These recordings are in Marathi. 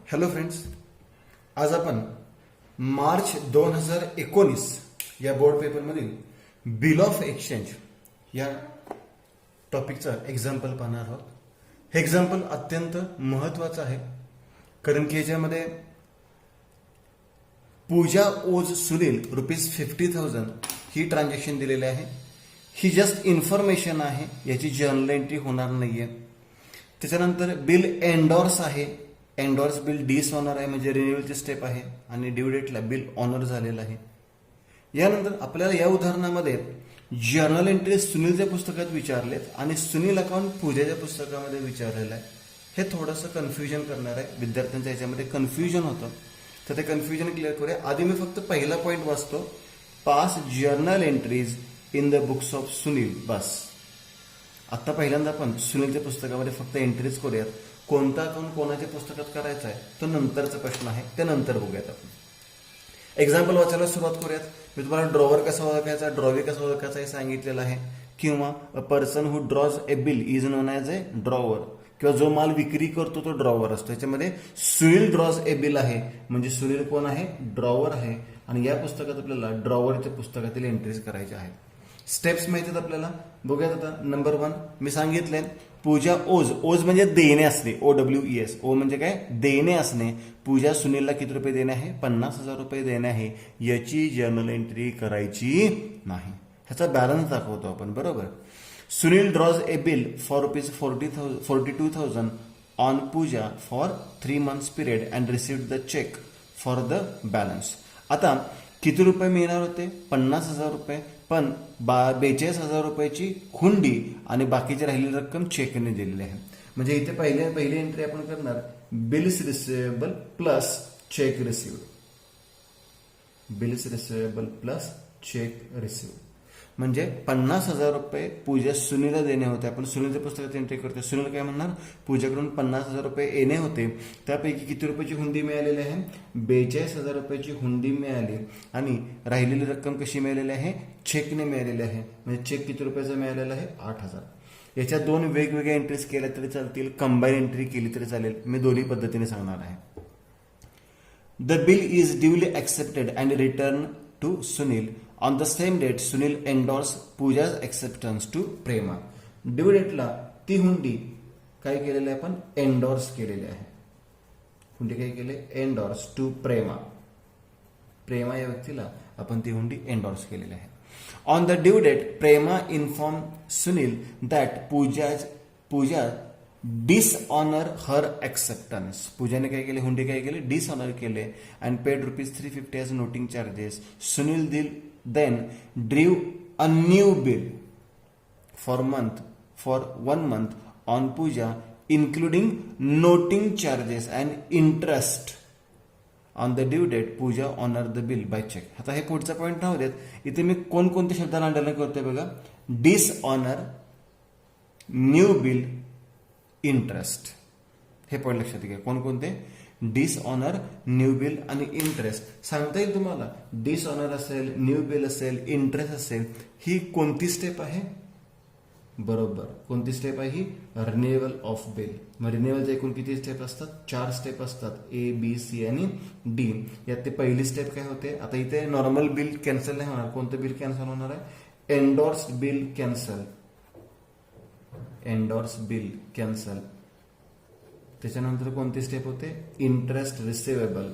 हॅलो फ्रेंड्स, आज आपण मार्च 2019 या बोर्ड पेपरमधील बिल ऑफ एक्सचेंज या टॉपिकचं एक्झाम्पल पाहणार आहोत. हे एक्झाम्पल अत्यंत महत्वाचं आहे कारण की याच्यामध्ये पूजा ओज सुनील ₹50,000 ही ट्रान्झॅक्शन दिलेली आहे. ही जस्ट इन्फॉर्मेशन आहे, याची जर्नल एंट्री होणार नाहीये. त्याच्यानंतर बिल एंडॉर्स आहे. एंडॉर्स बिल डिसऑनर आहे म्हणजे रिन्युअलची स्टेप आहे आणि ड्यू डेटला बिल ऑनर झालेलं आहे. यानंतर आपल्याला या उदाहरणामध्ये जर्नल एंट्री सुनीलच्या पुस्तकात विचारलेत आणि सुनील अकाउंट पूजाच्या पुस्तकामध्ये विचारलेलं आहे. हे थोडंसं कन्फ्युजन करणार आहे. विद्यार्थ्यांच्या याच्यामध्ये कन्फ्युजन होतं, तर ते कन्फ्युजन क्लिअर करूया. आधी मी फक्त पहिला पॉईंट वाचतो, pass journal entries in the books of Sunil. बस आता पहिल्यांदा आपण सुनीलच्या पुस्तकामध्ये फक्त एंट्रीज करूयात. कोणता अकाउंट कोणाच्या पुस्तकात करायचा आहे तो नंतरचा प्रश्न आहे, ते नंतर बघूयात. आपण एक्झाम्पल वाचायला सुरुवात करूयात. मी तुम्हाला ड्रॉवर कसा ओळखायचा, ड्रॉवे कसा ओळखायचा हे सांगितलेलं आहे. किंवा a person who draws a bill is non as A drawer, किंवा जो माल विक्री करतो तो ड्रॉवर असतो. याच्यामध्ये सुनील ड्रॉज ए बिल आहे म्हणजे सुनील कोण आहे, ड्रॉवर आहे. आणि या पुस्तकात आपल्याला ड्रॉवरच्या पुस्तकातील एंट्रीज करायच्या आहेत. स्टेप्स माहिती आहेत आपल्याला, बघूयात आता. नंबर 1 मी सांगितले, पूजा ओज. ओज म्हणजे देणे असणे, OWES. ओ म्हणजे काय, देणे असणे. पूजा सुनीलला किती रुपये देणे आहे, ₹50,000 देणे आहे. याची जर्नल एंट्री करायची नाही, ह्याचा बॅलन्स दाखवतो आपण, बरोबर. Sunil draws a bill for ₹42,000 on Pooja for 3 months period and received the cheque for the balance. आता किती रुपये मिळणार होते, ₹50,000, पण 42,000 रुपयाची हुंडी आणि बाकीची राहिलेली रक्कम चेकने दिलेली आहे. म्हणजे इथे पहिली एंट्री आपण करणार bills receivable plus cheque received. Bills receivable plus cheque received म्हणजे ₹50,000 पूजा सुनीलला देणे होते. आपण सुनीलच्या पुस्तकात एंट्री करतो. सुनील काय म्हणणार, पूजाकडून ₹50,000 येणे होते, त्यापैकी किती रुपयाची हुंडी मिळालेली आहे, ₹42,000 हुंडी मिळाली. आणि राहिलेली रक्कम कशी मिळालेली आहे, चेकने मिळालेली आहे. म्हणजे चेक किती रुपयाचा मिळालेला आहे, 8,000. याच्या 2 वेगवेगळ्या एंट्रीज केल्या तरी चालतील, कंबाईन एंट्री केली तरी चालेल. मी दोन्ही पद्धतीने सांगणार आहे. The bill is duly accepted and return to Sunil. On the same date Sunil endorse Pooja's acceptance to Prema. Due डेटला ती हुंडी काय केलेली आहे, आपण एंडॉर्स केलेली आहे. हुंडी काय केले, एंडॉर्स टू प्रेमा. प्रेमा या व्यक्तीला आपण ती हुंडी एंडॉर्स केलेली आहे. On the due date Prema inform Sunil that Pooja dishonour her acceptance. पूजाने काय केले, हुंडी काय केली, डिसऑनर केले and paid ₹350 as noting charges. Sunil then drew a new bill for 1 month on Pooja, including noting charges and interest. On the due date, Pooja honored the bill by check. आता हे पुढचा पॉईंट राहू देत. इथे मी कोणकोणते शब्दाला अंडरलाईन करतोय बघा, डिसऑनर, न्यू बिल, इंटरेस्ट. हे पॉईंट लक्षात घ्या. कोणकोणते, डिसऑनर, न्यू बिल आणि इंटरेस्ट. सांगता येईल तुम्हाला, डिसऑनर असेल, न्यू बिल असेल, इंटरेस्ट असेल, ही कोणती स्टेप आहे, बरोबर कोणती स्टेप आहे ही, रिन्युअल ऑफ बिल. मग रिन्युअलचे एकूण किती स्टेप असतात, 4 स्टेप असतात, ABC आणि D. यात ते पहिली स्टेप काय होते, आता इथे नॉर्मल बिल कॅन्सल नाही होणार. कोणतं बिल कॅन्सल होणार आहे, endorse bill cancel. Endorse bill cancel. त्याच्यानंतर कोणती स्टेप होते, इंटरेस्ट रिसिवेबल.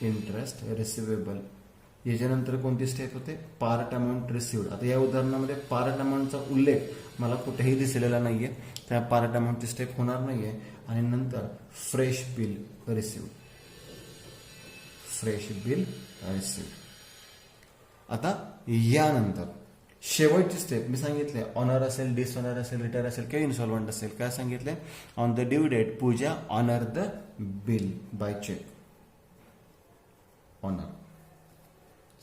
Interest receivable. याच्यानंतर कोणती स्टेप होते, पार्ट अमाऊंट रिसिव्ड. आता या उदाहरणामध्ये पार्ट अमाऊंटचा उल्लेख मला कुठेही दिसलेला नाहीये, त्या पार्ट अमाऊंटची स्टेप होणार नाहीये. आणि नंतर fresh bill received. Fresh bill received. आता यानंतर शेवटची स्टेप मी सांगितले, ऑनर असेल, डिसऑनर असेल, रिटर्न असेल किंवा इन्सॉल्वंट असेल. काय सांगितले, on the due date Pooja honour the bill by cheque. Honour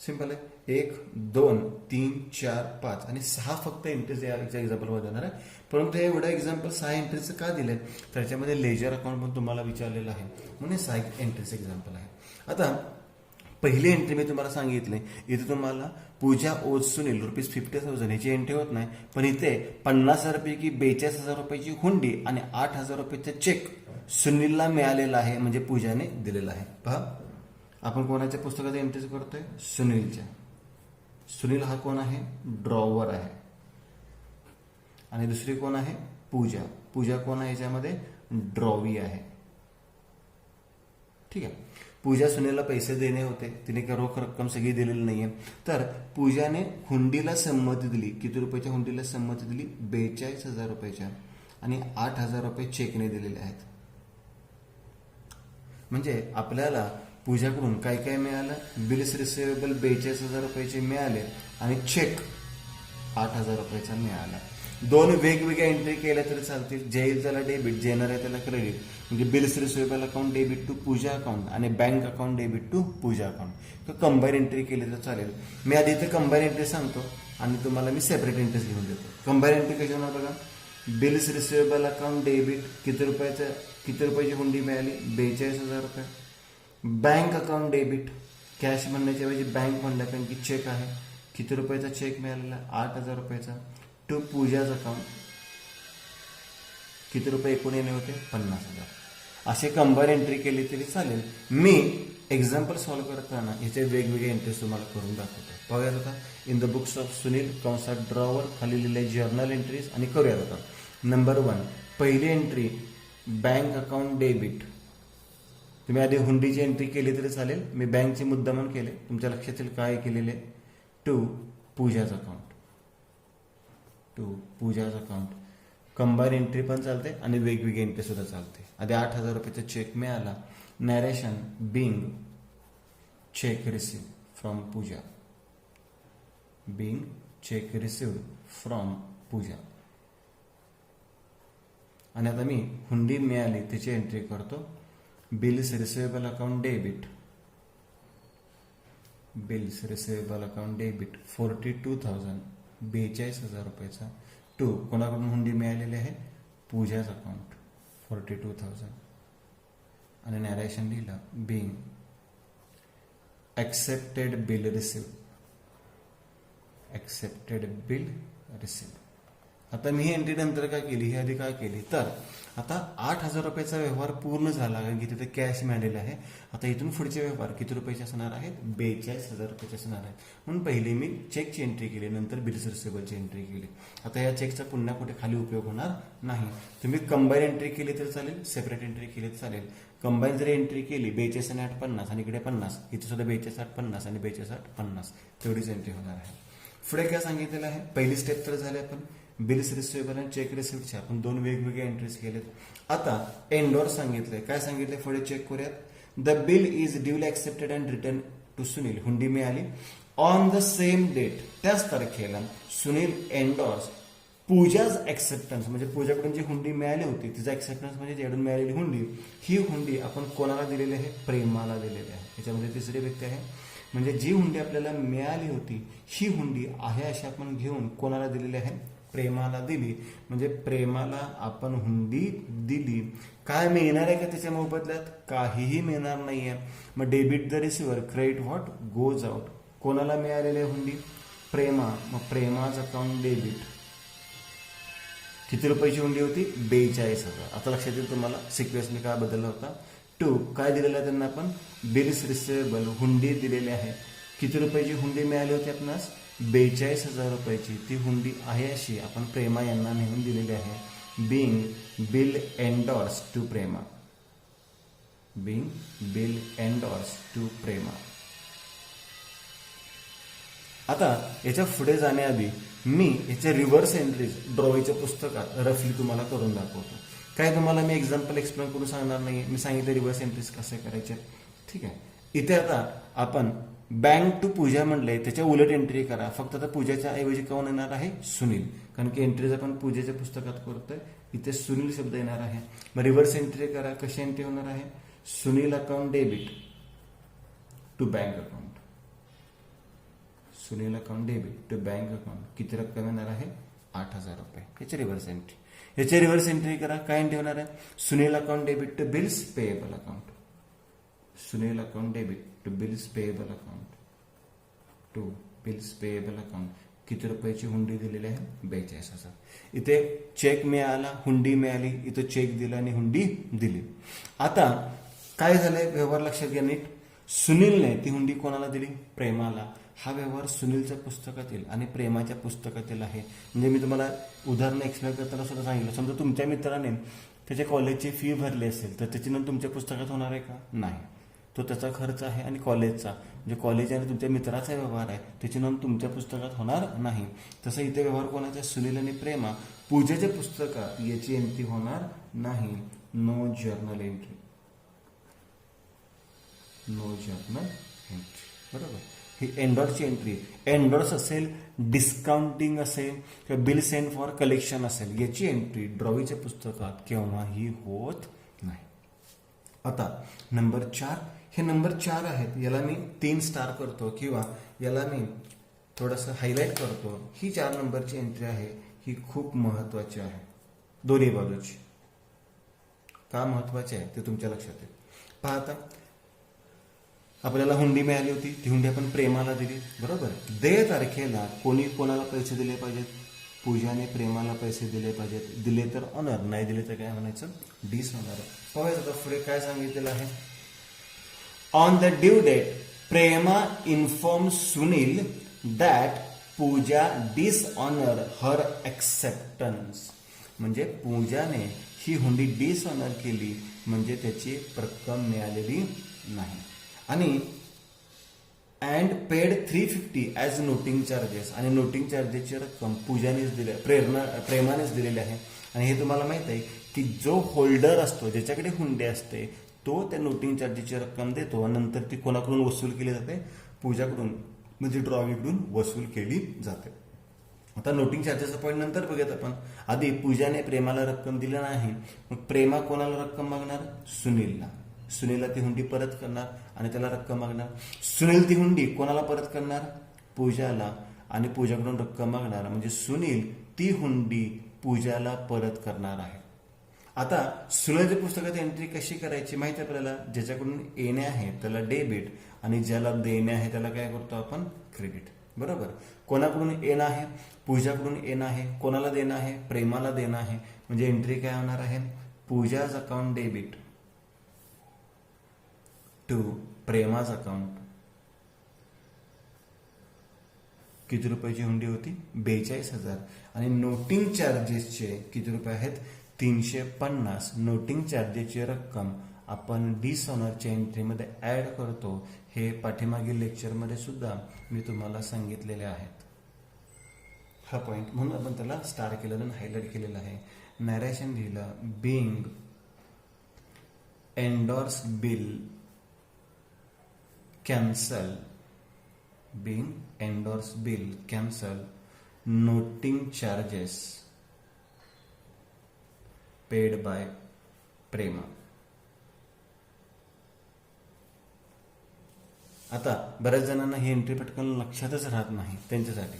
simple आहे. 1, 2, 3, 4, 5 आणि 6 फक्त एंट्रीज या एक्झाम्पल मध्ये येणार आहे. परंतु एवढं एक्झाम्पल 6 एंट्रीचं का दिले, त्याच्यामध्ये लेजर अकाउंट पण तुम्हाला विचारलेलं आहे म्हणून 6 एंट्रीचं एक्झाम्पल आहे. आता पहिली एंट्री मी तुम्हाला सांगितले, इथे तुम्हाला पूजा ओझ सुनील ₹50,000 ह्याची एंट्री होत नाही, पण इथे 50,000 पैकी 42,000 रुपयाची हुंडी आणि 8,000 रुपयाचा चेक सुनीलला मिळालेला आहे, म्हणजे पूजाने दिलेला आहे. पहा, आपण कोणाच्या पुस्तकात एंट्रीज करतोय? सुनीलच्या. सुनील हा कोण आहे? ड्रॉवर आहे. आणि दुसरी कोण आहे? पूजा. पूजा कोण आहे याच्यामध्ये? ड्रॉवी आहे. ठीक आहे. पूजा सुनीलला पैसे देणे होते, तिने काय रोख रक्कम सगळी दिलेली नाहीये, तर पूजाने हुंडीला संमती दिली. किती रुपयाच्या हुंडीला संमती दिली? 42,000 रुपयाच्या, आणि 8,000 रुपये चेकने दिलेले आहेत. म्हणजे आपल्याला पूजाकडून काय काय मिळालं? बिल्स रिसिवेबल 42,000 रुपयाचे मिळाले आणि चेक 8,000 रुपयाचा मिळाला. दोन वेगवेगळ्या एंट्री केल्या तरी चालतील. जे येईल त्याला डेबिट, जे येणार आहे त्याला क्रेडिट. म्हणजे bills receivable account debit to Pooja account आणि bank account debit to Pooja account. तर कंबाईन एंट्री केली तर चालेल. मी आधी इथे कंबाईन एंट्री सांगतो आणि तुम्हाला मी सेपरेट एंट्रीज घेऊन देतो. कंबाईन एंट्री कशी होणार बघा. बिल्स रिसिवेबल अकाउंट डेबिट किती रुपयाची हुंडी मिळाली? 42,000 रुपये. बँक अकाउंट डेबिट, कॅश म्हणण्याच्या ऐवजी बँक म्हणलं कारण की चेक आहे. किती रुपयाचा चेक मिळालेला? 8,000 रुपयाचा. टू पूजाज अकाउंट, किती रुपये एकूण येणे होते? 50,000. असे कंबाईन एंट्री केली तरी चालेल. मी एक्झाम्पल सॉल्व्ह करताना ह्याचे वेगवेगळे एंट्रीज तुम्हाला करून दाखवतो. पाहूयात आता. In the books of Sunil कंसात ड्रॉवर, खाली लिहिले जर्नल एंट्रीज, आणि करूयात आता. नंबर 1, पहिली एंट्री बँक अकाउंट डेबिट. तुम्ही आधी हुंडीची एंट्री केली तरी चालेल, मी बँकचे मुद्दामन केले. तुमच्या लक्षात येईल काय केलेले. To Pooja's account. To Pooja's account. Combine entry पण चालते आणि वेगवेगळी एंट्री सुद्धा चालते. आधी 8,000 रुपयाचा चेक मिळाला. Narration being cheque receive from Pooja. Being cheque receive from Pooja. आणि आता मी हुंडी मिळाली त्याची एंट्री करतो. Bills receivable account debit. Bills receivable account debit 42,000, 42,000 रुपयाचा. टू कोणाकडून हुंडी मिळालेली आहे? पूजाच अकाउंट 42,000. आणि नॅरेशन लिहिलं being accepted bill receive. Accepted bill receive. आता मी ही एंट्री नंतर काय केली, ही आधी काय केली, तर आता 8,000 रुपयाचा व्यवहार पूर्ण झाला कारण की तिथे कॅश मिळालेला आहे. आता इथून पुढचे व्यवहार किती रुपयाचे असणार आहेत? 42,000 रुपयाचे असणार आहेत. म्हणून पहिले मी चेकची एंट्री केली, नंतर बिल्स रिसिवेबलची एंट्री केली. आता या चेकचा पुन्हा कुठे खाली उपयोग होणार नाही. तुम्ही कंबाईन एंट्री केली तर चालेल, सेपरेट एंट्री केली तर चालेल. कंबाईन जरी एंट्री केली 42 आणि 8 50 आणि इकडे 50, इथे सुद्धा 42 8 50 आणि 42 8 50 तेवढीच एंट्री होणार आहे. पुढे काय सांगितलेलं आहे? पहिली स्टेप तर झाली आपण बिल्स रिसिवेबल आणि चेक रिसिव्हचे. आपण दोन वेगवेगळे एंट्रीज केलेत. आता एंडोर सांगितलंय. काय सांगितलंय पुढे चेक करूयात. The bill is duly accepted and return to Sunil. Hundi मिळाली ऑन द सेम डेट, त्याच तारखेला सुनील एंडोर्स पूजाज ऍक्सेप्टन्स. म्हणजे पूजाकडून जी हुंडी मिळाली होती तिचा ऍक्सेप्टन्स म्हणजे जेडून मिळालेली हुंडी. ही हुंडी आपण कोणाला दिलेली आहे? प्रेमाला दिलेली आहे. त्याच्यामध्ये तिसरी व्यक्ती आहे. म्हणजे जी हुंडी आपल्याला मिळाली होती ही हुंडी आहे अशी आपण घेऊन कोणाला दिलेली आहे? प्रेमाला दिली. म्हणजे प्रेमाला आपण हुंडी दिली. काय मिळणार आहे का त्याच्या मोबदल्यात? काहीही मिळणार नाहीये. मग debit the receiver, credit what goes out. कोणाला मिळालेली आहे हुंडी? प्रेमा. मग प्रेमाज अकाउंट डेबिट. किती रुपयाची हुंडी होती? 42,000. आता लक्षात येईल तुम्हाला सिक्वेन्सने काय बदलला होता. टू काय दिलेलं आहे त्यांना आपण? बिल्स रिसिवेबल, हुंडी दिलेली आहे. किती रुपयाची हुंडी मिळाली होती आपणास? 42,000 रुपयाची. ती हुंडी आहे अशी आपण प्रेमा यांना नेऊन दिलेली आहे. Being bill endorse to Prema. Being bill endorse to Prema. आता याच्या पुढे जाण्याआधी मी याचे रिव्हर्स एंट्रीज ड्रॉईच्या पुस्तकात रफली तुम्हाला करून दाखवतो. काय तुम्हाला मी एक्झाम्पल एक्सप्लेन करून सांगणार नाही. मी सांगितलं रिव्हर्स एंट्रीज कसे करायचे. ठीक आहे. इथे आता आपण बँक टू पूजा म्हणलंय, त्याच्या उलट एंट्री करा. फक्त आता पूजाच्या ऐवजी कोण येणार आहे? सुनील. कारण की एंट्रीज आपण पूजेच्या पुस्तकात करतोय, इथे सुनील शब्द येणार आहे. मग रिव्हर्स एंट्री करा. कशी एंट्री होणार आहे? Sunil account debit to bank account. Sunil account debit to bank account. किती रक्कम येणार आहे? 8,000 रुपये. याची रिव्हर्स एंट्री. याची रिव्हर्स एंट्री करा. काय एंट्री होणार आहे? Sunil account debit to bills payable account. Sunil account debit to bills payable account, to bills payable account. किती रुपयाची हुंडी दिलेली आहे? 42,000. इथे चेक मिळाला, हुंडी मिळाली, इथं चेक दिला आणि हुंडी दिली. आता काय झालंय व्यवहार लक्षात घ्या नीट. सुनीलने ती हुंडी कोणाला दिली? प्रेमाला. हा व्यवहार सुनीलच्या पुस्तकातील आणि प्रेमाच्या पुस्तकातील आहे. म्हणजे मी तुम्हाला उदाहरण एक्सप्लेन करताना सुद्धा सांगितलं, समजा तुमच्या मित्राने त्याच्या कॉलेजची फी भरली असेल तर त्याची नोंद तुमच्या पुस्तकात होणार आहे का? नाही. तो त्याचा खर्च आहे आणि कॉलेजचा, म्हणजे कॉलेज आणि तुमच्या मित्राचा व्यवहार आहे, त्याची नोंद तुमच्या पुस्तकात होणार नाही. तसं इथे व्यवहार कोणाचा? सुनील आणि प्रेमा. पूजेच्या पुस्तकात याची एंट्री होणार नाही. No journal entry, no journal entry. बरोबर. ही एंडॉर्सची एंट्री. एंडॉर्स असेल, डिस्काउंटिंग असेल किंवा बिल सेंड फॉर कलेक्शन असेल, याची एंट्री ड्रॉवीच्या पुस्तकात केव्हाही होत नाही. आता नंबर 4, हे नंबर 4 आहेत, याला मी 3 स्टार करतो किंवा याला मी थोडंसं हायलाईट करतो. ही 4 नंबरची एंट्री आहे, ही खूप महत्वाची आहे दोन्ही बाजूची. का महत्वाची आहे ते तुमच्या लक्षात येईल. पाहता, आपल्याला हुंडी मिळाली होती, ती हुंडी आपण प्रेमाला दिली. बरोबर. देय तारखेला कोणी कोणाला पैसे दिले पाहिजेत? पूजाने प्रेमाला पैसे दिले पाहिजेत. दिले तर ऑनर, नाही दिले तर काय म्हणायचं? डिसऑनर. पाहूया आता पुढे काय सांगितलेलं आहे. On the due date Prema inform Sunil that Pooja dishonour her acceptance. म्हणजे पूजाने ही हुंडी डिसऑनर केली, म्हणजे त्याची रक्कम मिळालेली नाही. आणि and paid 350 as noting charges. आणि नोटिंग चार्जेसची रक्कम पूजानेच दिली, प्रेमानेच दिलेली आहे. आणि हे तुम्हाला माहित आहे की जो होल्डर असतो, ज्याच्याकडे हुंडी असते, तो त्या नोटिंग चार्जेसची रक्कम देतो आणि नंतर ती कोणाकडून वसूल केली जाते? पूजाकडून, म्हणजे ड्रॉवीकडून वसूल केली जाते. आता नोटिंग चार्जेसचा पॉईंट नंतर बघूयात आपण. आधी पूजाने प्रेमाला रक्कम दिली नाही, मग प्रेमा कोणाला रक्कम मागणार? सुनीलला. सुनीलला ती हुंडी परत करणार आणि त्याला रक्कम मागणार. सुनील ती हुंडी कोणाला परत करणार? पूजाला. आणि पूजाकडून रक्कम मागणार, म्हणजे सुनील ती हुंडी पूजाला परत करणार आहे. आता सुनीलच्या पुस्तकात एंट्री कशी करायची माहिती आहे आपल्याला? ज्याच्याकडून येणे आहे त्याला डेबिट आणि ज्याला देणे आहे त्याला काय करतो आपण? क्रेडिट. बरोबर. कोणाकडून येणं आहे? पूजाकडून येणं आहे. कोणाला देणं आहे? प्रेमाला देणं आहे. म्हणजे एंट्री काय होणार आहे? Pooja's account debit to Prema's account. किती रुपयाची हुंडी होती? 42,000. आणि नोटिंग चार्जेसचे किती रुपये आहेत? 350. नोटिंग चार्जेसची रक्कम आपण डिसऑनरच्या एंट्रीमध्ये ऍड करतो. हे पाठीमागील लेक्चरमध्ये सुद्धा मी तुम्हाला सांगितलेले आहेत. हा पॉईंट म्हणून आपण त्याला स्टार केलेलं आणि हायलाइट केलेलं आहे. नॅरेशन लिहिलं. Being endorse bill cancel, being endorse bill cancel, noting charges paid by Prema. आता बऱ्याच जणांना ही एंट्री पटकन लक्षातच राहत नाही, त्यांच्यासाठी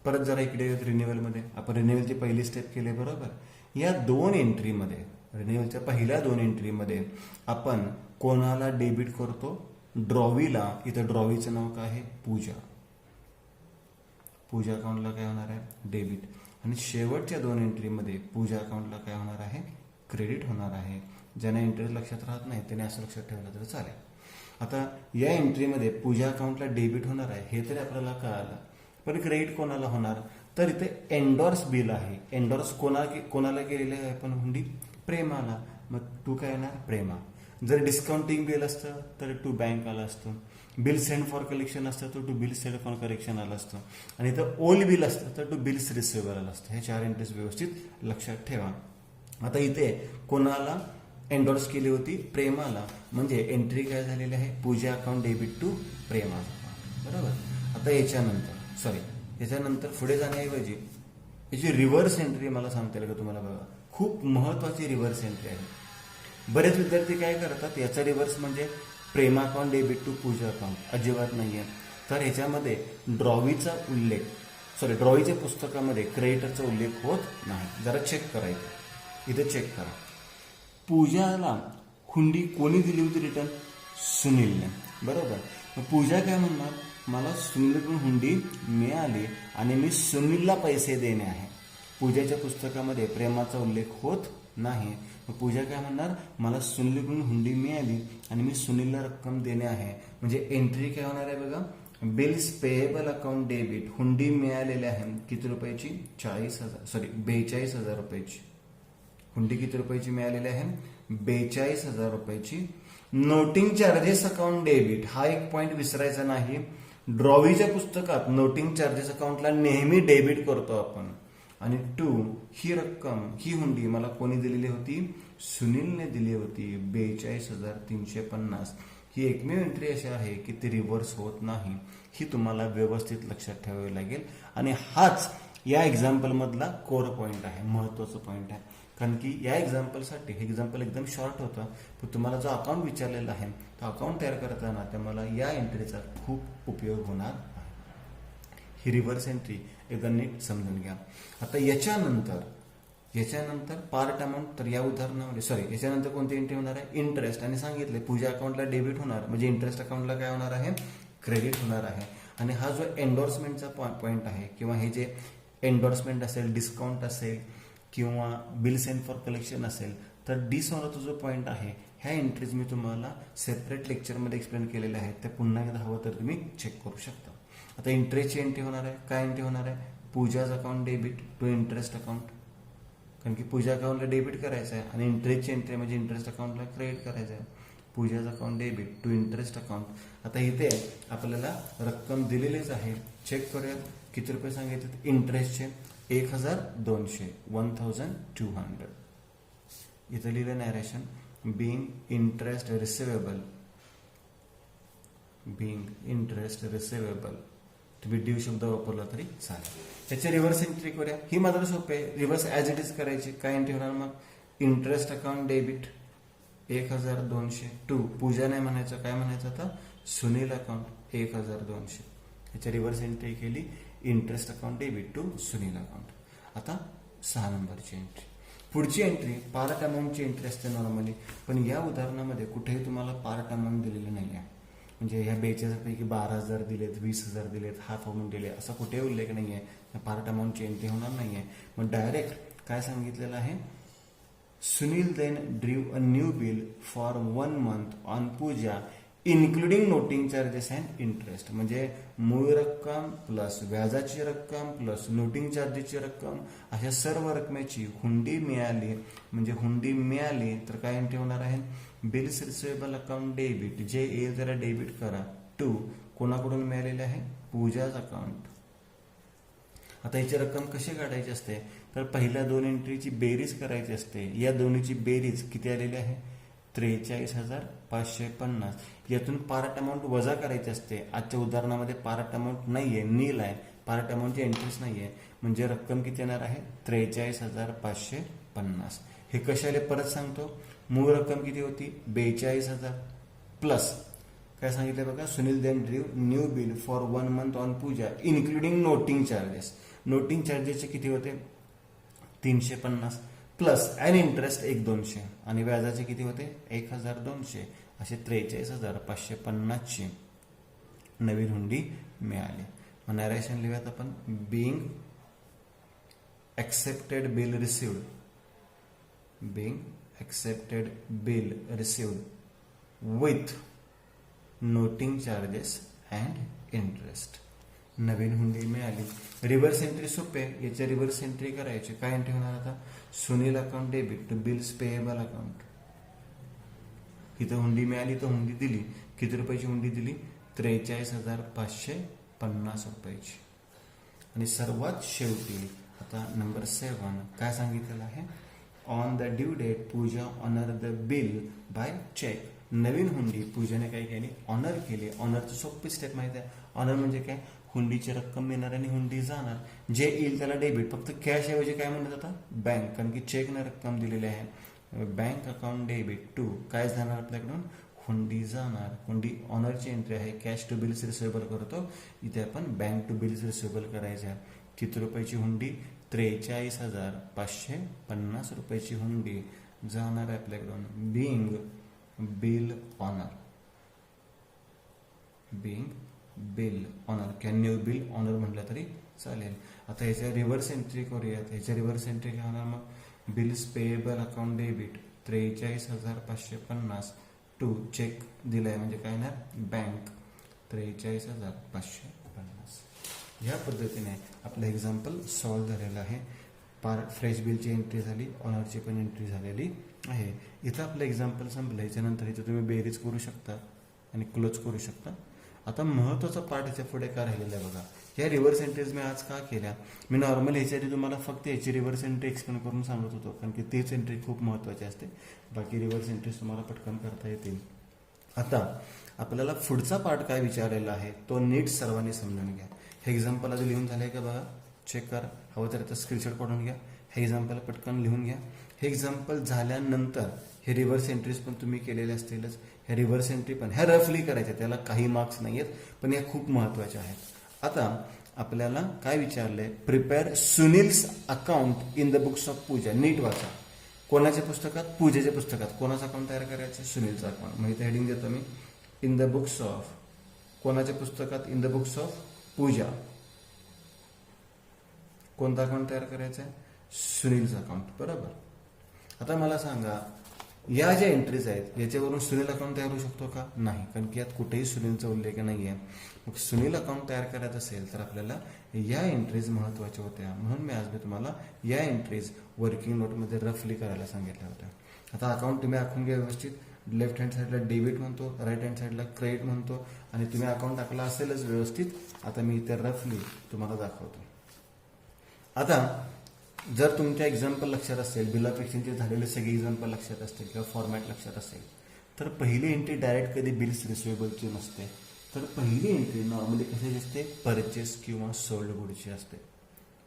परत जरा इकडे रिन्युअलमध्ये आपण रिन्युअलची पहिली स्टेप केली. बरोबर. या 2 एंट्रीमध्ये, रिन्युअलच्या पहिल्या 2 एंट्रीमध्ये आपण कोणाला डेबिट करतो? ड्रॉवीला. इथं ड्रॉवीचं नाव काय आहे? पूजा. पूजा अकाउंटला काय होणार आहे? डेबिट. आणि शेवटच्या 2 एंट्रीमध्ये पूजा अकाउंटला काय होणार आहे? क्रेडिट होणार आहे. ज्यांना एंट्री लक्षात राहत नाही त्याने असं लक्षात ठेवलं तर चालेल. आता या एंट्रीमध्ये पूजा अकाउंटला डेबिट होणार आहे हे तरी आपल्याला कळालं, पण क्रेडिट कोणाला होणार? तर इथे एंडॉर्स बिल आहे. एंडॉर्स कोणाला केलेले आहे आपण? हुंडी प्रेमाला. मग टू काय येणार? प्रेमा. जर डिस्काउंटिंग बिल असतं तर टू बँक आलं असतं. बिल सेंड फॉर कलेक्शन असतं तर to bill send for collection आलं असतं. आणि इथं ओल्ड बिल असतं तर टू बिल्स रिसिव्हर आलं असतं. हे 4 एंट्रीज व्यवस्थित लक्षात ठेवा. आता इथे कोणाला एंडोर्स केली होती? प्रेमाला. म्हणजे एंट्री काय झालेली आहे? पूजा अकाउंट डेबिट टू प्रेमा. बरोबर. आता याच्यानंतर पुढे जाण्याऐवजी याची रिव्हर्स एंट्री मला सांगता येईल का तुम्हाला? बघा, खूप महत्वाची रिव्हर्स एंट्री आहे. बरेच विद्यार्थी काय करतात, याचा रिव्हर्स म्हणजे Prema account debit to Pooja account. अजिबात नाहीये. तर ह्याच्यामध्ये ड्रॉवीचा उल्लेख, ड्रॉवीच्या पुस्तकामध्ये क्रेडिटरचा उल्लेख होत नाही. जरा चेक करायचं. इथे चेक करा. पूजाला हुंडी कोणी दिली होती रिटर्न? सुनीलने, बरोबर. मग पूजा काय म्हणणार, मला सुनीलकडून हुंडी मिळाली आणि मी सुनीलला पैसे देणे आहे. पूजाच्या पुस्तकामध्ये प्रेमाचा उल्लेख होत नाही. मग पूजा काय म्हणणार, मला सुनीलकडून हुंडी मिळाली आणि मी सुनीलला रक्कम देणे आहे. म्हणजे एंट्री काय होणार आहे बघा, बिल्स पेएबल अकाउंट डेबिट. हुंडी मिळालेली आहे किती रुपयाची, 42,000 रुपयाची. हुंडी किती रुपयाची मिळालेली आहे, 42,000 रुपयाची. नोटिंग चार्जेस अकाउंट डेबिट, हा एक पॉइंट विसरायचा नाही. ड्रॉवीच्या पुस्तकात नोटिंग चार्जेस अकाउंटला नेहमी डेबिट करतो आपण. आणि 2, ही रक्कम, ही हुंडी मला कोणी दिलेली होती, सुनीलने दिली होती, 42,350. ही एकमेव एंट्री अशी आहे की ती रिव्हर्स होत नाही. ही तुम्हाला व्यवस्थित लक्षात ठेवावी लागेल. आणि हाच या एक्झाम्पल मधला कोर पॉइंट आहे, महत्वाचा पॉइंट आहे. कारण की या एक्झाम्पलसाठी, हे एक्झाम्पल एकदम शॉर्ट होतं, पण तुम्हाला जो अकाउंट विचारलेला आहे तो अकाउंट तयार करताना तुम्हाला या एंट्रीचा खूप उपयोग होणार आहे. ही रिव्हर्स एंट्री एकदा नीट समजून घ्या. आता याच्यानंतर पार्ट अमाऊंट, तर या उदाहरणामध्ये याच्यानंतर कोणती एंट्री होणार आहे, इंटरेस्ट. आणि सांगितले पूजा अकाउंटला डेबिट होणार, म्हणजे इंटरेस्ट अकाउंटला काय होणार आहे, क्रेडिट होणार आहे. आणि हा जो एन्डोर्समेंटचा पॉईंट आहे, किंवा हे जे एन्डोर्समेंट असेल, डिस्काउंट असेल, किंवा बिल सेंड फॉर कलेक्शन असेल, तर डिसऑनरचा जो पॉईंट आहे, ह्या एंट्रीज मी तुम्हाला सेपरेट लेक्चरमध्ये एक्सप्लेन केलेल्या आहेत. त्या पुन्हा एकदा हवं तर तुम्ही चेक करू शकता. आता इंटरेस्टची एंट्री होणार आहे, काय एंट्री होणार आहे, Pooja's account debit to interest account. कारण की पूजा अकाउंटला डेबिट करायचं आहे आणि इंटरेस्टची एंट्री म्हणजे इंटरेस्ट अकाउंटला क्रेडिट करायचं आहे. Pooja's account debit to interest account. आता इथे आपल्याला रक्कम दिलेलीच आहे, चेक करूया किती रुपये सांगितले इंटरेस्टचे, 1,200, 1,200. इथं लिहिलं नॅरेशन, बिंग इंटरेस्ट रिसिवेबल, तुम्ही ड्यू शब्द वापरला तरी चालेल. त्याचे रिव्हर्स एंट्री करूया. ही मात्र सोपे आहे, रिव्हर्स ऍज इट इज करायची. काय एंट्री होणार मग, interest account debit 1,200 to, Pooja नाही म्हणायचं, काय म्हणायचं आता, सुनील अकाउंट 1,200. त्याच्या रिव्हर्स एंट्री केली, interest account debit to Sunil account. आता 6 नंबरची एंट्री. पुढची एंट्री पार्ट अमाऊंटची एंट्री असते नॉर्मली, पण या उदाहरणामध्ये कुठेही तुम्हाला पार्ट अमाऊंट दिलेली नाही आहे. म्हणजे ह्या 42,000 पैकी 12,000 दिलेत, 20,000 दिलेत, हाफ अमाऊंट दिले, असा कुठेही उल्लेख नाही आहे. पार्ट अमाऊंटची एंट्री होणार नाही आहे. मग डायरेक्ट काय सांगितलेलं आहे, Sunil then drew a new bill for 1 month on Pooja including noting charges and interest. म्हणजे मूळ रक्कम प्लस व्याजाची रक्कम प्लस नोटिंग चार्जेसची रक्कम, अशा सर्व रकमेची हुंडी मिळाली. म्हणजे हुंडी मिळाली तर काय एंट्री होणार आहे, बिल्स रिसिवेबल अकाउंट डेबिट, जे येईल त्याला डेबिट करा, टू कोणाकडून मिळालेले आहे, पूजाज अकाउंट. आता याची रक्कम कशी काढायची असते, तर पहिल्या 2 एंट्रीची बेरीज करायची असते. या दोन्हीची बेरीज किती आलेली आहे, 43,550. यातून पार्ट अमाऊंट वजा करायची असते. आजच्या उदाहरणामध्ये पार्ट अमाऊंट नाहीये, नील आहे, पार्ट अमाऊंटची एंट्रीच नाहीये. म्हणजे रक्कम किती येणार आहे, 43,550. हे कशाले परत सांगतो, मूळ रक्कम किती होती, 42,000 प्लस काय सांगितलं बघा, Sunil then drew new bill for 1 month on Pooja including noting charges. Noting चार्जेसचे किती होते, 350 प्लस अँड इंटरेस्ट 1,200 आणि व्याजाचे किती होते, 1,200. असे 43,550ची नवीन हुंडी मिळाली. मग नरेशन लिहूयात आपण, being accepted bill received, with noting charges and interest. नवीन हुंडी मिळाली. रिव्हर्स एंट्री सोपे, याच्या रिव्हर्स एंट्री करायची. काय एंट्री होणार आता, Sunil account debit to bills payable account. इथं हुंडी मिळाली तर हुंडी दिली, किती रुपयाची हुंडी दिली, 43,550 रुपयाची. आणि सर्वात शेवटी आता नंबर 7 काय सांगितलेलं आहे, on the due date Pooja honour the bill by cheque. नवीन हुंडी पूजाने काय केली, ऑनर केली. ऑनरची सोपी स्टेप माहिती आहे, ऑनर म्हणजे काय, हुंडीची रक्कम मिळणार आणि हुंडी जाणार, जे येईल त्याला डेबिट. फक्त कॅश ऐवजी काय म्हणतात आता, बँक, कारण की चेकने रक्कम दिलेली आहे. बँक अकाउंट डेबिट टू काय जाणार आपल्याकडून, हुंडी जाणार. हुंडी ऑनरची एंट्री आहे, कॅश टू बिल्स रिसिवेबल करतो, इथे आपण बँक टू बिल्स रिसिवेबल करायचे आहे. किती रुपयाची हुंडी, 43,550 रुपयाची हुंडी जाणार आहे आपल्याकडून. Being bill honour, being bill honour, can new bill honour म्हटलं तरी चालेल. आता ह्याच्या रिव्हर्स एंट्री करूयात. ह्याच्या रिव्हर्स एंट्री काय होणार मग, bills payable account debit 43,550 to cheque दिलाय म्हणजे काय ना बँक 43,550. ह्या पद्धतीने आपलं एक्झाम्पल सॉल्व्ह झालेलं आहे. फ्रेश बिलची एंट्री झाली, ऑनरची पण एंट्री झालेली आहे. इथं आपलं एक्झाम्पल संपलं. याच्यानंतर इथं तुम्ही बेरीज करू शकता आणि क्लोज करू शकता. आता महत्त्वाचा पार्ट ह्याच्या पुढे काय राहिलेला आहे बघा. ह्या रिव्हर्स एंट्रीज मी आज का केल्या, मी नॉर्मल ह्याच्या आधी तुम्हाला फक्त याची रिव्हर्स एंट्री एक्सप्लेन करून सांगत होतो, कारण की तीच एंट्री खूप महत्त्वाची असते. बाकी रिव्हर्स एंट्रीज तुम्हाला पटकन करता येतील. आता आपल्याला पुढचा पार्ट काय विचारलेला आहे तो नीट सर्वांनी समजून घ्या. हे एक्झाम्पल आधी लिहून झालंय का बघा, चेक करा. हवं तर आता स्क्रीनशॉट काढून घ्या. हे एक्झाम्पल पटकन लिहून घ्या. हे एक्झाम्पल झाल्यानंतर हे रिव्हर्स एंट्रीज पण तुम्ही केलेले असतीलच. ह्या रिव्हर्स एंट्री पण ह्या रफली करायच्या, त्याला काही मार्क्स नाही आहेत, पण या खूप महत्त्वाच्या आहेत. आता आपल्याला काय विचारलंय, prepare Sunil's account in the books of Pooja. नीट वाचा. कोणाच्या पुस्तकात, पूजेच्या पुस्तकात. कोणाचं अकाउंट तयार करायचं, सुनीलचं अकाउंट. मग इथे हेडिंग देतो मी, इन द बुक्स ऑफ. कोणाच्या पुस्तकात, इन द बुक्स ऑफ पूजा. कोणतं अकाउंट तयार करायचं आहे, सुनीलचं अकाउंट. बरोबर. आता मला सांगा, या ज्या एंट्रीज आहेत याच्यावरून सुनील अकाउंट तयार होऊ शकतो का, नाही, कारण की यात कुठेही सुनीलचा उल्लेख नाही आहे. मग सुनील अकाउंट तयार करायचं असेल तर आपल्याला या एंट्रीज महत्त्वाच्या होत्या, म्हणून मी आज तुम्हाला या एंट्रीज वर्किंग नोटमध्ये रफली करायला सांगितल्या होत्या. आता अकाउंट तुम्ही आखून घ्या व्यवस्थित. लेफ्ट हँड साईडला डेबिट म्हणतो, राईट हँड साईडला क्रेडिट म्हणतो, आणि तुम्ही अकाउंट टाकला असेलच व्यवस्थित. आता मी इथे रफली तुम्हाला दाखवतो. आता जर तुमच्या एक्झाम्पल लक्षात असेल, बिल ऑफ एक्सचेंज झालेले सगळे एक्झाम्पल लक्षात असतील किंवा फॉर्मॅट लक्षात असेल, तर पहिली एंट्री डायरेक्ट कधी बिल्स रिसिवेबलची नसते. तर पहिली एंट्री नॉर्मली कशाची असते, परचेस किंवा सोल्ड गुडची असते.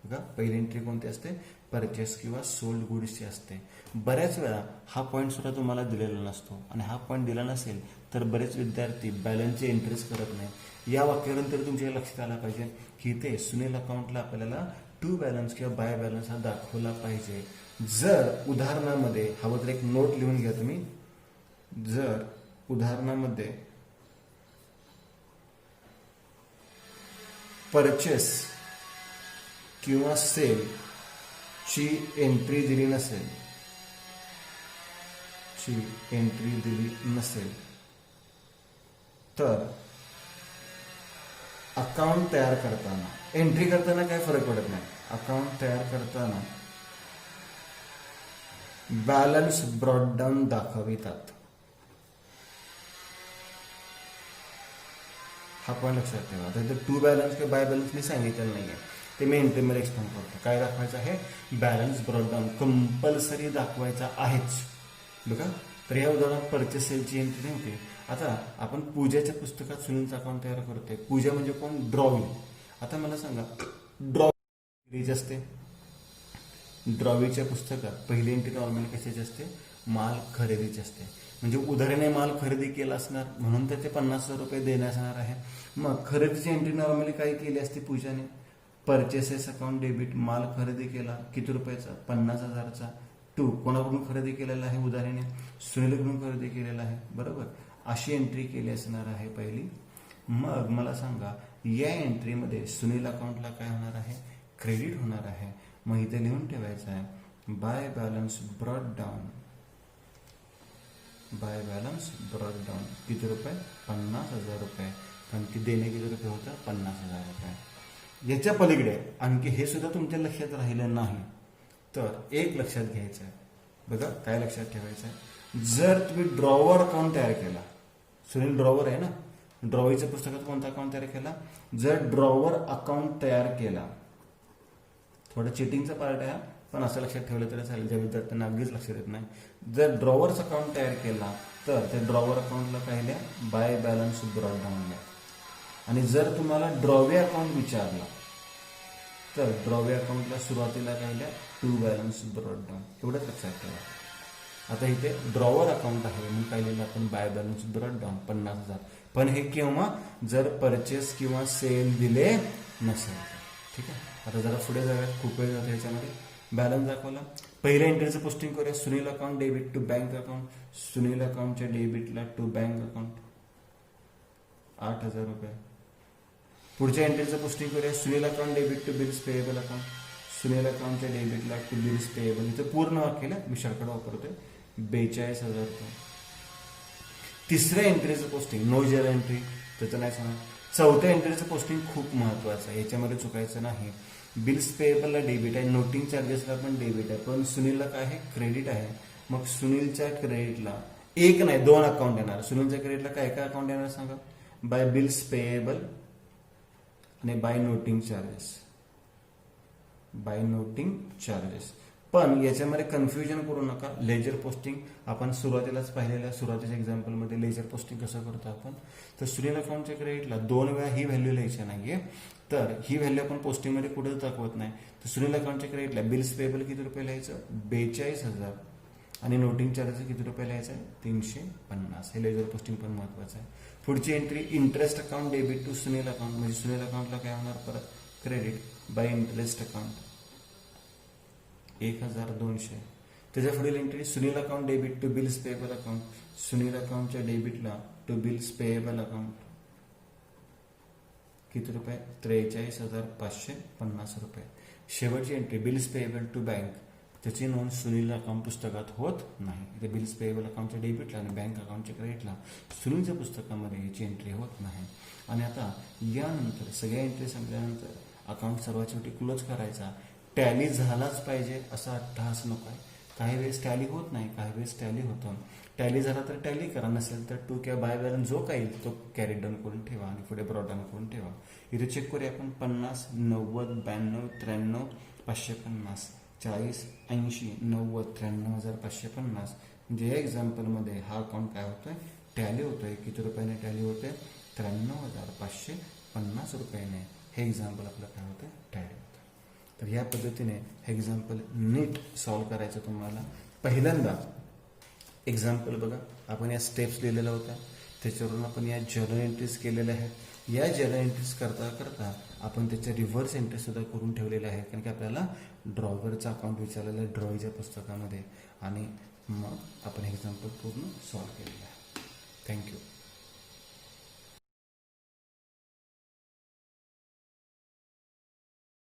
बघा, पहिली एंट्री कोणती असते, परचेस किंवा सोल्ड गुड्सची असते. बऱ्याच वेळा हा पॉईंट सुद्धा तुम्हाला दिलेला नसतो, आणि हा पॉईंट दिला नसेल तर बरेच विद्यार्थी बॅलन्सची एंट्रीज करत नाही. या वाक्यावरून तरी तुमच्या लक्षात आलं पाहिजे की ते सुनील अकाउंटला आपल्याला टू बॅलन्स किंवा बाय बॅलन्स हा दाखवला पाहिजे. जर उदाहरणामध्ये हवं तर एक नोट लिहून घ्या तुम्ही. जर उदाहरणामध्ये परचेस किंवा सेल ची एंट्री दिली नसेल तर अकाउंट तयार करताना, एंट्री करताना काय फरक पडत नाही, अकाउंट तयार करताना बॅलन्स ब्रॉड डाऊन दाखवितात. हा पॉईंट लक्षात ठेवा. आता इथे टू बॅलन्स किंवा बाय बॅलन्स मी सांगितलेलं नाहीये, ते मी एंट्रीमध्ये एक्सप्लेन करतो. काय दाखवायचं आहे, बॅलन्स ब्रॉड डाऊन कंपल्सरी दाखवायचा आहेच. बघा, तर या उदाहरणात परचेस सेलची एंट्री नव्हती. आता आपण पूजाच्या पुस्तकात सुनीलचं अकाउंट तयार करतोय. पूजा म्हणजे कोण, ड्रॉवी. आता मला सांगा, ड्रॉवी असते. ड्रॉवीच्या पुस्तकात पहिली एंट्री नॉर्मली कशाची असते, माल खरेदीची असते. म्हणजे उधारीने माल खरेदी केला असणार, म्हणून तर ते 50,000 रुपये देण्यास येणार आहे. मग खरेदीची एंट्री नॉर्मली काय केली असते पूजाने, परचेसेस अकाउंट डेबिट. माल खरेदी केला किती रुपयाचा, 50,000चा. टू कोणाकडून खरेदी केलेला आहे, उधारीने सुनीलकडून खरेदी केलेला आहे. बरोबर, अशी एंट्री केली असणार आहे पहिली. मग मला सांगा, या एंट्रीमध्ये सुनील अकाउंटला काय होणार आहे, क्रेडिट होणार आहे. मग इथे लिहून ठेवायचं आहे, by balance brought down. By balance brought down किती रुपये, 50,000 रुपये. कारण की देणे किती रुपये होतं, 50,000 रुपये. याच्या पलीकडे आणखी हे सुद्धा तुमच्या लक्षात राहिलं नाही तर एक लक्षात घ्यायचं आहे. बघा, काय लक्षात ठेवायचं आहे, जर तुम्ही ड्रॉवर अकाउंट तयार केला, सुनील ड्रॉवर आहे ना, ड्रॉवीच्या पुस्तकात कोणता अकाउंट तयार केला, जर ड्रॉवर अकाउंट तयार केला, थोडं चिटिंगचा पार्ट आहे पण असं लक्षात ठेवलं तरी चालेल, ज्या विद्यार्थ्यांना अगदीच लक्षात येत नाही. जर ड्रॉवर्स अकाउंट तयार केला तर त्या ड्रॉवर अकाउंटला काय लिहा, बाय बॅलन्स ब्रॉड डाऊन लिहा. आणि जर तुम्हाला ड्रॉवे अकाउंट विचारला तर ड्रॉवे अकाउंटला सुरुवातीला काय लिहा, टू बॅलन्स ब्रॉड डाऊन. एवढंच लक्षात ठेवा. आता इथे ड्रॉवर अकाउंट आहे म्हणून काय लिहिलं आपण, बाय बॅलन्स ब्रॉड डाऊन 50,000. पण हे केव्हा, जर परचेस किंवा सेल दिले नसेल. ठीक आहे. आता जरा पुढे जाऊयात, खूप वेळ जातो याच्यामध्ये. बॅलन्स दाखवला. पहिल्या एंट्रीचं पोस्टिंग करूया, Sunil account debit to bank account. Sunil अकाउंटच्या डेबिटला टू बँक अकाउंट. 8,000 रुपये. पुढच्या एंट्रीचं पोस्टिंग करूया. Sunil account debit to bills payable account. Sunil अकाउंटच्या डेबिटला टू बिल्स पेएबल. इथं पूर्ण वाक्याला विशाखकडे वापरतोय. 42,000 रुपये. तिसऱ्या एंट्रीचं पोस्टिंग नो जर एंट्री, त्याचं नाही सांगा. चौथ्या एंट्रीचं पोस्टिंग खूप महत्वाचं आहे, याच्यामध्ये चुकायचं नाही. बिल्स पेएबलला डेबिट आहे, नोटिंग चार्जेसला पण डेबिट आहे, पण सुनीलला काय आहे, क्रेडिट आहे. मग सुनीलच्या क्रेडिटला एक नाही 2 अकाउंट येणार. सुनीलच्या क्रेडिटला काय अकाउंट येणार सांगा, बाय बिल्स पेएबल आणि by noting charges. By noting charges. पण याच्यामध्ये कन्फ्युजन करू नका. लेजर पोस्टिंग आपण सुरुवातीलाच पाहिलेल्या सुरुवातीच्या एक्झाम्पलमध्ये लेजर पोस्टिंग कसं करतो आपण, तर सुनील अकाउंटच्या क्रेडिटला 2 वेळा ही व्हॅल्यू लिहायची नाहीये, तर ही व्हॅल्यू आपण पोस्टिंगमध्ये कुठे दाखवत नाही. तर सुनील अकाउंटच्या क्रेडिटला बिल्स पेएबल किती रुपये लिहायचं, 42,000 आणि नोटिंग चार्जेस किती रुपये लिहायचं आहे, 350. हे लेजर पोस्टिंग पण महत्वाचं आहे. पुढची entry interest account debit to Sunil account, म्हणजे सुनील अकाउंटला काय होणार परत क्रेडिट बाय इंटरेस्ट अकाउंट 1,200. त्याच्या पुढील entry Sunil account debit to bills payable account. Sunil अकाउंटच्या डेबिटला टू बिल्स पेएबल अकाउंट किती रुपये, 43,550 रुपये. शेवटची entry bills payable to bank, त्याची नोंद सुनील अकाउंट पुस्तकात होत नाही. इथे बिल्स पेएबल अकाउंटच्या डेबिटला आणि बँक अकाउंटच्या क्रेडिटला सुनीलच्या पुस्तकामध्ये याची एंट्री होत नाही. आणि आता यानंतर सगळ्या एंट्री संपल्यानंतर अकाउंट सर्वात शेवटी क्लोज करायचा. टॅली झालाच पाहिजे असा अट्टहास नको आहे. काही वेळेस टॅली होत नाही, काही वेळेस टॅली होतं. टॅली झाला तर टॅली करा, नसेल तर टू किंवा बाय बॅलन्स जो काही तो कॅरी डाऊन करून ठेवा आणि पुढे ब्रॉड डाऊन करून ठेवा. इथे चेक करूया आपण 50, 90, 92, 93, 550, 40, 80, 90, 93,550. म्हणजे या एक्झाम्पलमध्ये हा अकाउंट काय होतोय, टॅली होतोय. किती रुपयाने टॅली होतोय, 93,550 रुपयाने. हे एक्झाम्पल आपलं काय होतं, टॅली होतं. तर या पद्धतीने हे एक्झाम्पल नीट सॉल्व्ह करायचं तुम्हाला. पहिल्यांदा एक्झाम्पल बघा, आपण या स्टेप्स लिहिलेल्या होत्या, त्याच्यावरून आपण या जर्नल एंट्रीज केलेल्या आहेत. या जर्नल एंट्रीज करता करता आपण त्याच्या रिव्हर्स एंट्री सुद्धा करून ठेवलेल्या आहे, कारण की आपल्याला ड्रॉवरचा अकाउंट विचारलेला आहे ड्रॉईच्या पुस्तकामध्ये, आणि मग आपण एक्झाम्पल पूर्ण सॉल्व्ह केलेलं आहे. थँक्यू.